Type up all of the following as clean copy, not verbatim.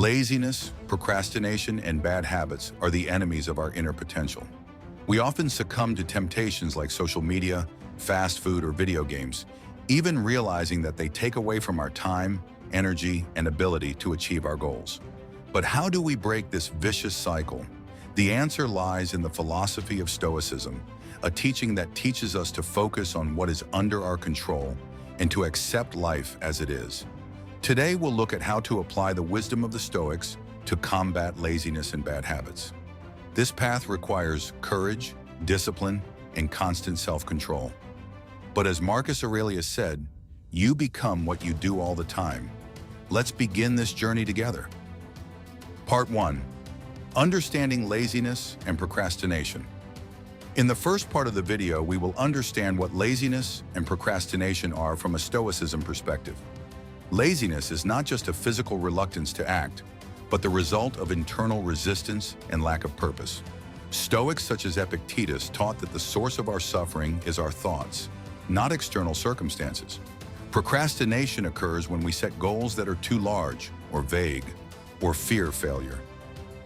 Laziness, procrastination, and bad habits are the enemies of our inner potential. We often succumb to temptations like social media, fast food, or video games, even realizing that they take away from our time, energy, and ability to achieve our goals. But how do we break this vicious cycle? The answer lies in the philosophy of Stoicism, a teaching that teaches us to focus on what is under our control and to accept life as it is. Today, we'll look at how to apply the wisdom of the Stoics to combat laziness and bad habits. This path requires courage, discipline, and constant self-control. But as Marcus Aurelius said, you become what you do all the time. Let's begin this journey together. Part 1. Understanding laziness and procrastination. In the first part of the video, we will understand what laziness and procrastination are from a Stoicism perspective. Laziness is not just a physical reluctance to act, but the result of internal resistance and lack of purpose. Stoics such as Epictetus taught that the source of our suffering is our thoughts, not external circumstances. Procrastination occurs when we set goals that are too large or vague, or fear failure.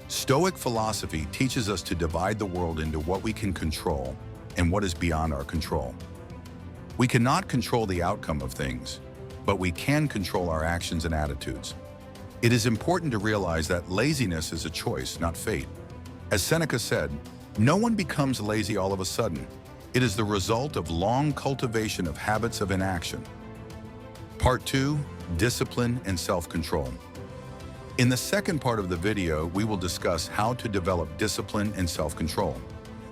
Stoic philosophy teaches us to divide the world into what we can control and what is beyond our control. We cannot control the outcome of things, but we can control our actions and attitudes. It is important to realize that laziness is a choice, not fate. As Seneca said, no one becomes lazy all of a sudden. It is the result of long cultivation of habits of inaction. Part 2. Discipline and self-control. In the second part of the video, we will discuss how to develop discipline and self-control.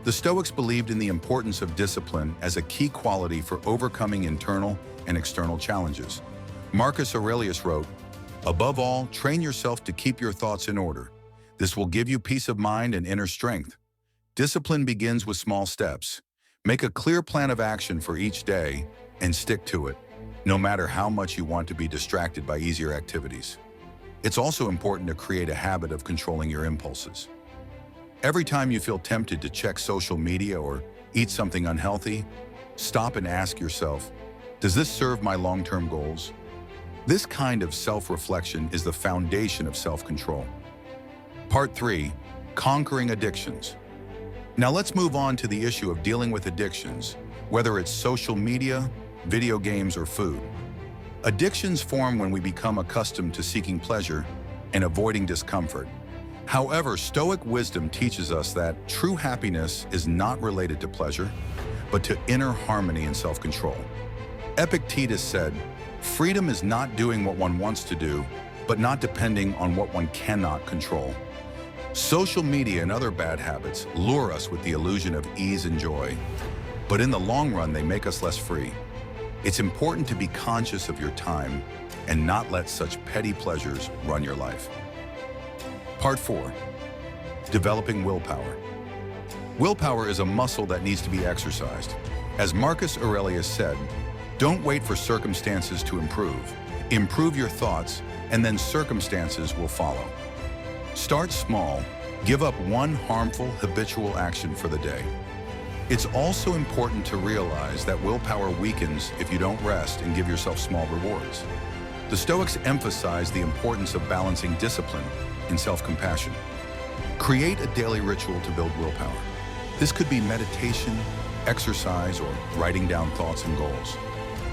The Stoics believed in the importance of discipline as a key quality for overcoming internal and external challenges. Marcus Aurelius wrote, "Above all, train yourself to keep your thoughts in order. This will give you peace of mind and inner strength." Discipline begins with small steps. Make a clear plan of action for each day and stick to it, no matter how much you want to be distracted by easier activities. It's also important to create a habit of controlling your impulses. Every time you feel tempted to check social media or eat something unhealthy, stop and ask yourself, does this serve my long-term goals? This kind of self-reflection is the foundation of self-control. Part 3. Conquering addictions. Now let's move on to the issue of dealing with addictions, whether it's social media, video games, or food. Addictions form when we become accustomed to seeking pleasure and avoiding discomfort. However, Stoic wisdom teaches us that true happiness is not related to pleasure, but to inner harmony and self-control. Epictetus said, "Freedom is not doing what one wants to do, but not depending on what one cannot control." Social media and other bad habits lure us with the illusion of ease and joy, but in the long run, they make us less free. It's important to be conscious of your time and not let such petty pleasures run your life. Part 4. Developing willpower. Willpower is a muscle that needs to be exercised. As Marcus Aurelius said, don't wait for circumstances to improve. Improve your thoughts, and then circumstances will follow. Start small. Give up one harmful, habitual action for the day. It's also important to realize that willpower weakens if you don't rest and give yourself small rewards. The Stoics emphasize the importance of balancing discipline and self-compassion. Create a daily ritual to build willpower. This could be meditation, exercise, or writing down thoughts and goals.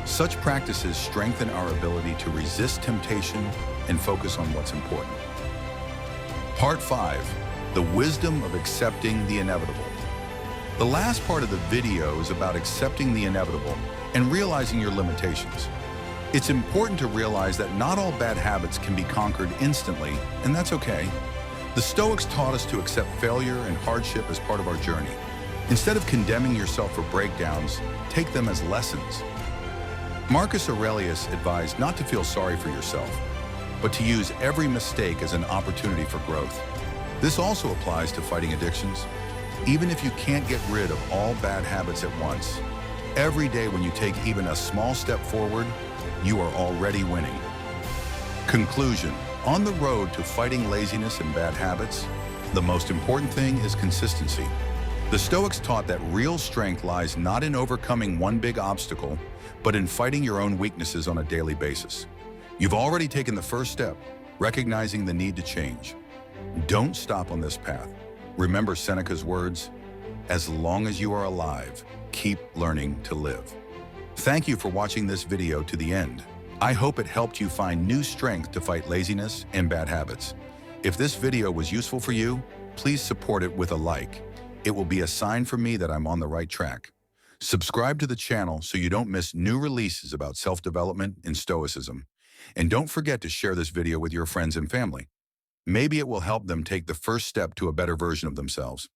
Such practices strengthen our ability to resist temptation and focus on what's important. Part 5. The wisdom of accepting the inevitable. The last part of the video is about accepting the inevitable and realizing your limitations. It's important to realize that not all bad habits can be conquered instantly, and that's okay. The Stoics taught us to accept failure and hardship as part of our journey. Instead of condemning yourself for breakdowns, take them as lessons. Marcus Aurelius advised not to feel sorry for yourself, but to use every mistake as an opportunity for growth. This also applies to fighting addictions. Even if you can't get rid of all bad habits at once, every day when you take even a small step forward, you are already winning. Conclusion. On the road to fighting laziness and bad habits, the most important thing is consistency. The Stoics taught that real strength lies not in overcoming one big obstacle, but in fighting your own weaknesses on a daily basis. You've already taken the first step. recognizing the need to change. Don't stop on this path. Remember Seneca's words, as long as you are alive, keep learning to live. Thank you for watching this video to the end. I hope it helped you find new strength to fight laziness and bad habits. If this video was useful for you, please support it with a like. It will be a sign for me that I'm on the right track. Subscribe to the channel so you don't miss new releases about self-development and stoicism. And don't forget to share this video with your friends and family. Maybe it will help them take the first step to a better version of themselves.